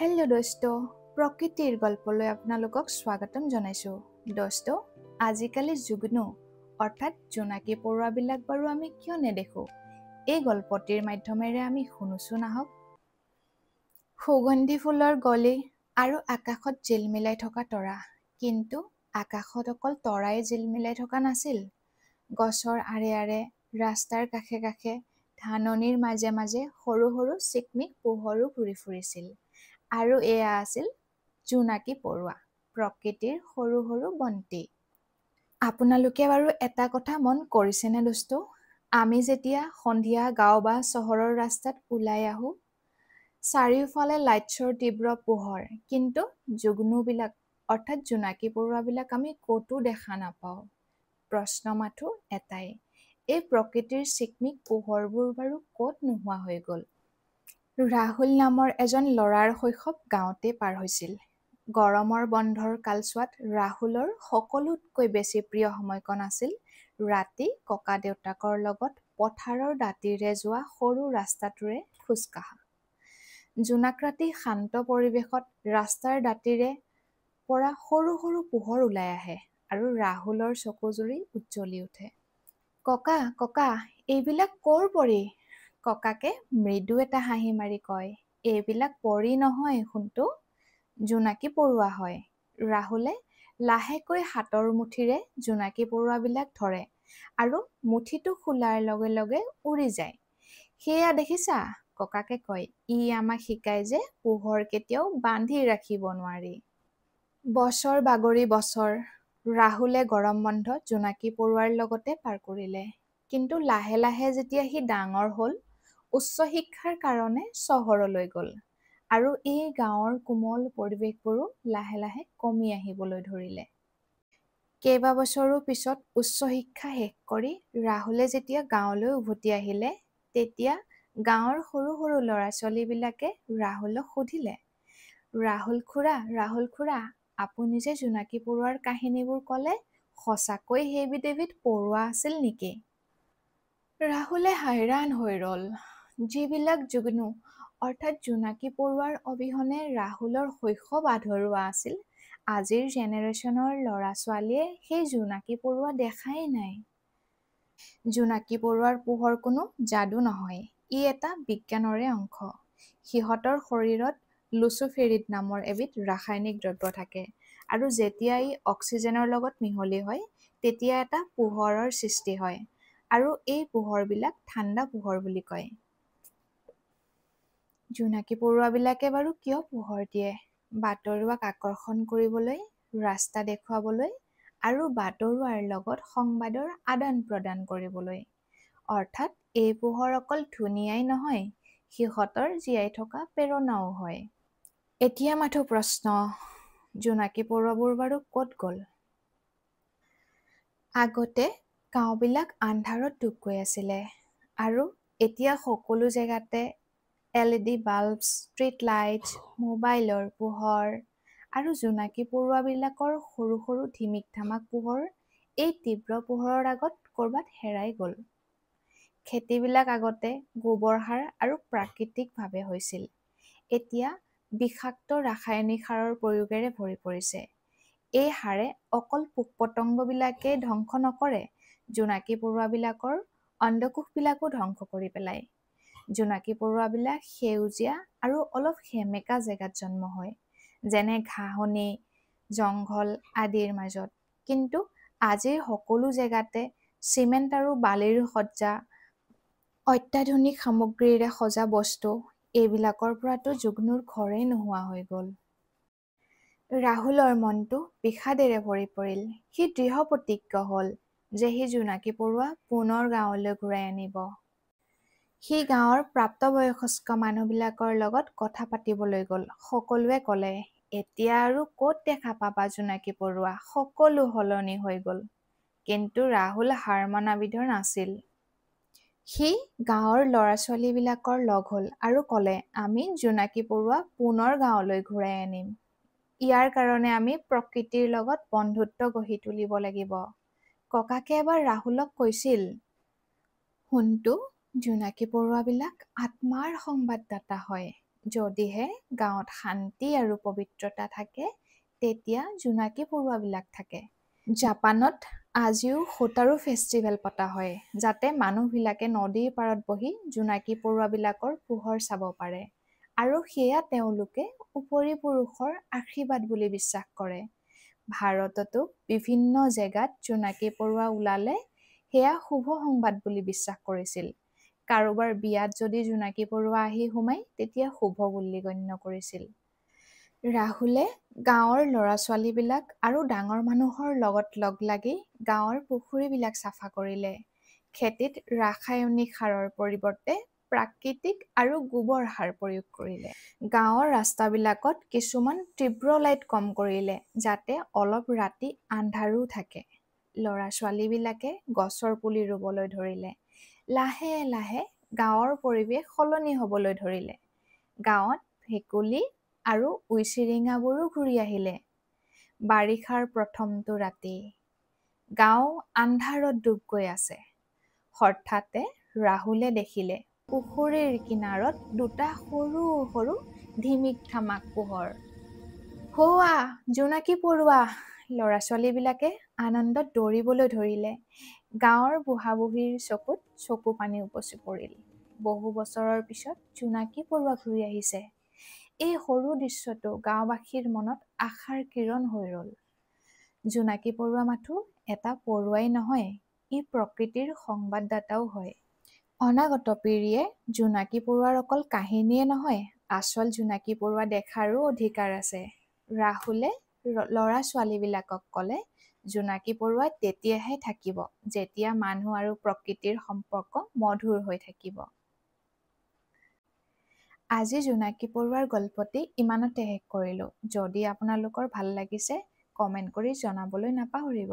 Hello' দোস্ত, প্ৰকৃতিৰ গল্পলৈ আপোনালোকক স্বাগতম জনাইছোঁ। দোস্ত, আজিকালি যুগ্ন অৰ্থাৎ জোনাকী পৰুৱাবিলাক বাৰু আমি কিয় নেদেখোঁ? এই গল্পটিৰ মাধ্যমেৰে আমি শুনোচোন আহক। সুগন্ধি ফুলৰ গলি আৰু আকাশত জিলমিলাই থকা তৰা। কিন্তু আকাশত অকল তৰাই জিলমিলাই থকা নাছিল। গছৰ আৰে আৰে, ৰাস্তাৰ কাষে কাষে, ধাননিৰ মাজে মাজে সৰু সৰু চিকমিক পোহৰো ঘূৰি ফুৰিছিল। আৰু এয়া আছিল জোনাকী পৰুৱা, প্ৰকৃতিৰ সৰু সৰু বন্তি। আপোনালোকে বাৰু এটা কথা মন কৰিছেনে দোস্ত? আমি যেতিয়া সন্ধিয়া গাঁও বা চহৰৰ ৰাস্তাত ওলাই আহোঁ, চাৰিওফালে লাইটছৰ তীব্ৰ পোহৰ, কিন্তু যুগ্নবিলাক অৰ্থাৎ জোনাকী পৰুৱাবিলাক আমি ক'তো দেখা নাপাওঁ। প্ৰশ্ন মাথো এটাই, এই প্ৰকৃতিৰ চিকমিক পোহৰবোৰ বাৰু ক'ত নোহোৱা হৈ গ'ল? ৰাহুল নামৰ এজন ল'ৰাৰ শৈশৱ গাঁৱতে পাৰ হৈছিল। গৰমৰ বন্ধৰ কালছোৱাত ৰাহুলৰ সকলোতকৈ বেছি প্ৰিয় সময়কণ আছিল ৰাতি ককা দেউতাকৰ লগত পথাৰৰ দাঁতিৰে যোৱা সৰু ৰাস্তাটোৰে খোজ কাঢ়া। জোনাক ৰাতি শান্ত পৰিৱেশত ৰাস্তাৰ দাঁতিৰে পৰা সৰু সৰু পোহৰ ওলাই আহে আৰু ৰাহুলৰ চকুজুৰি উজ্বলি উঠে। ককা ককা, এইবিলাক ক'ৰ পৰি? ককাকে মৃদু এটা হাঁহি মাৰি কয়, এইবিলাক পৰি নহয় সোণটো, জোনাকী পৰুৱা হয়। ৰাহুলে লাহেকৈ হাতৰ মুঠিৰে জোনাকী পৰুৱাবিলাক ধৰে আৰু মুঠিটো খোলাৰ লগে লগে উৰি যায়। সেয়া দেখিছা? ককাকে কয়, ই আমাক শিকায় যে পোহৰ কেতিয়াও বান্ধি ৰাখিব নোৱাৰি। বছৰ বাগৰি বছৰ, ৰাহুলে গৰম বন্ধ জোনাকী পৰুৱাৰ লগতে পাৰ কৰিলে। কিন্তু লাহে লাহে যেতিয়া সি ডাঙৰ হ'ল, উচ্চ শিক্ষাৰ কাৰণে চহৰলৈ গ'ল আৰু এই গাঁৱৰ কোমল পৰিৱেশবোৰো লাহে লাহে কমি আহিবলৈ ধৰিলে। কেইবাবছৰো পিছত উচ্চ শিক্ষা শেষ কৰি ৰাহুলে যেতিয়া গাঁৱলৈ উভতি আহিলে, তেতিয়া গাঁৱৰ সৰু সৰু ল'ৰা ছোৱালীবিলাকে ৰাহুলক সুধিলে, ৰাহুল খুৰা, আপুনি যে জোনাকী পৰুৱাৰ কাহিনীবোৰ ক'লে, সঁচাকৈ সেইবিধ এবিধ পৰুৱা আছিল নেকি? ৰাহুলে হাইৰাণ হৈ ৰ'ল। যিবিলাক যুগ্ন অৰ্থাৎ জোনাকী পৰুৱাৰ অবিহনে ৰাহুলৰ শৈশৱ আধৰুৱা আছিল, আজিৰ জেনেৰেশ্যনৰ ল'ৰা ছোৱালীয়ে সেই জোনাকী পৰুৱা দেখাই নাই। জোনাকী পৰুৱাৰ পোহৰ কোনো যাদু নহয়, ই এটা বিজ্ঞানৰে অংশ। সিহঁতৰ শৰীৰত লুচোফেৰিড নামৰ এবিধ ৰাসায়নিক দ্ৰব্য থাকে আৰু যেতিয়া ই অক্সিজেনৰ লগত মিহলি হয়, তেতিয়া এটা পোহৰৰ সৃষ্টি হয় আৰু এই পোহৰবিলাক ঠাণ্ডা পোহৰ বুলি কয়। জোনাকী পৰুৱাবিলাকে বাৰু কিয় পোহৰ দিয়ে? বাটৰুৱাক আকৰ্ষণ কৰিবলৈ, ৰাস্তা দেখুৱাবলৈ আৰু বাটৰুৱাৰ লগত সংবাদৰ আদান প্ৰদান কৰিবলৈ। অৰ্থাৎ এই পোহৰ অকল ধুনীয়াই নহয়, সিহঁতৰ জীয়াই থকা প্ৰেৰণাও হয়। এতিয়া মাথো প্ৰশ্ন, জোনাকী পৰুৱাবোৰ বাৰু ক'ত গ'ল? আগতে গাঁওবিলাক আন্ধাৰত ডুব গৈ আছিলে আৰু এতিয়া সকলো জেগাতে LED বাল্ব, ষ্ট্ৰীট লাইট, মোবাইলৰ পোহৰ আৰু জোনাকী পৰুৱাবিলাকৰ সৰু সৰু ধিমিক ধামাক পোহৰ এই তীব্ৰ পোহৰৰ আগত ক'ৰবাত হেৰাই গ'ল। খেতিবিলাক আগতে গোবৰ সাৰ আৰু প্ৰাকৃতিকভাৱে হৈছিল। এতিয়া বিষাক্ত ৰাসায়নিক সাৰৰ প্ৰয়োগেৰে ভৰি পৰিছে। এই সাৰে অকল পোক পতংগবিলাকেই ধ্বংস নকৰে, জোনাকী পৰুৱাবিলাকৰ অণ্ডকোষবিলাকো ধ্বংস কৰি পেলায়। জোনাকী পৰুৱাবিলাক সেউজীয়া আৰু অলপ সেমেকা জেগাত জন্ম হয়, যেনে ঘাঁহনি, জংঘল আদিৰ মাজত। কিন্তু আজিৰ সকলো জেগাতে চিমেণ্ট আৰু বালিৰ সজ্জা, অত্যাধুনিক সামগ্ৰীৰে সজা বস্তু, এইবিলাকৰ পৰাতো যুগ্নুৰ ঘৰেই নোহোৱা হৈ গ'ল। ৰাহুলৰ মনটো বিষাদেৰে ভৰি পৰিল। সি দৃঢ় প্ৰতিজ্ঞ হ'ল যে সি জোনাকী পৰুৱা পুনৰ গাঁৱলৈ ঘূৰাই আনিব। সি গাঁৱৰ প্ৰাপ্তবয়স্ক মানুহবিলাকৰ লগত কথা পাতিবলৈ গ'ল। সকলোৱে ক'লে, এতিয়া আৰু ক'ত দেখা পাবা জোনাকী পৰুৱা, সকলো সলনি হৈ গ'ল। কিন্তু ৰাহুল হাৰ মনা বিধৰ নাছিল। সি গাঁৱৰ ল'ৰা ছোৱালীবিলাকৰ লগ হ'ল আৰু ক'লে, আমি জোনাকী পৰুৱা পুনৰ গাঁৱলৈ ঘূৰাই আনিম। ইয়াৰ কাৰণে আমি প্ৰকৃতিৰ লগত বন্ধুত্ব গঢ়ি তুলিব লাগিব। ককাকে এবাৰ ৰাহুলক কৈছিল, সোণটো, জোনাকী পৰুৱাবিলাক আত্মাৰ সংবাদদাতা হয়। যদিহে গাঁৱত শান্তি আৰু পবিত্ৰতা থাকে তেতিয়া জোনাকী পৰুৱাবিলাক থাকে। জাপানত আজিও হোতাৰু ফেষ্টিভেল পতা হয় যাতে মানুহবিলাকে নদীৰ পাৰত বহি জোনাকী পৰুৱাবিলাকৰ পোহৰ চাব পাৰে আৰু সেয়া তেওঁলোকে উপৰি পুৰুষৰ আশীৰ্বাদ বুলি বিশ্বাস কৰে। ভাৰততো বিভিন্ন জেগাত জোনাকী পৰুৱা ওলালে সেয়া শুভ সংবাদ বুলি বিশ্বাস কৰিছিল। কাৰোবাৰ বিয়াত যদি জোনাকী পৰুৱা আহি সোমায় তেতিয়া শুভ বুলি গণ্য কৰিছিল। ৰাহুলে গাঁৱৰ ল'ৰা-ছোৱালীবিলাক আৰু ডাঙৰ মানুহৰ লগত লগ লাগি গাঁৱৰ পুখুৰীবিলাক চাফা কৰিলে। খেতিত ৰাসায়নিক সাৰৰ পৰিৱৰ্তে প্ৰাকৃতিক আৰু গোবৰ সাৰ প্ৰয়োগ কৰিলে। গাঁৱৰ ৰাস্তাবিলাকত কিছুমান তীব্ৰ লাইট কম কৰিলে যাতে অলপ ৰাতি আন্ধাৰো থাকে। ল'ৰা-ছোৱালীবিলাকে গছৰ পুলি ৰুবলৈ ধৰিলে। লাহে লাহে গাঁৱৰ পৰিৱেশ সলনি হ'বলৈ ধৰিলে। গাঁৱত ভেকুলী আৰু উইচিৰিঙাবোৰো ঘূৰি আহিলে। বাৰিষাৰ প্ৰথমটো ৰাতি। গাঁও আন্ধাৰত ডুব গৈ আছে। হঠাতে ৰাহুলে দেখিলে পুখুৰীৰ কিনাৰত দুটা সৰু সৰু ধিমিক-ধামাক পোহৰ। হোৱা জোনাকী পৰুৱা! ল'ৰা-ছোৱালীবিলাকে আনন্দত দৌৰিবলৈ ধৰিলে। গাঁৱৰ বুঢ়া-বুঢ়ীৰ চকুত চকু পানী উপচি পৰিল। বহু বছৰৰ পিছত জোনাকী পৰুৱা ঘূৰি আহিছে। এই সৰু দৃশ্যটো গাঁওবাসীৰ মনত আশাৰ কিৰণ হৈ ৰ'ল। জোনাকী পৰুৱা মাথো এটা পৰুৱাই নহয়, ই প্ৰকৃতিৰ সংবাদদাতাও হয়। অনাগত পিঢ়িয়ে জোনাকী পৰুৱাৰ অকল কাহিনীয়ে নহয়, আচল জোনাকী পৰুৱা দেখাৰো অধিকাৰ আছে। ৰাহুলে ল'ৰা-ছোৱালীবিলাকক ক'লে, জোনাকী পৰুৱা তেতিয়াহে থাকিব যেতিয়া মানুহ আৰু প্ৰকৃতিৰ সম্পৰ্ক মধুৰ হৈ থাকিব। আজি জোনাকী পৰুৱাৰ গল্পটি ইমানতে শেষ কৰিলোঁ। যদি আপোনালোকৰ ভাল লাগিছে কমেণ্ট কৰি জনাবলৈ নাপাহৰিব।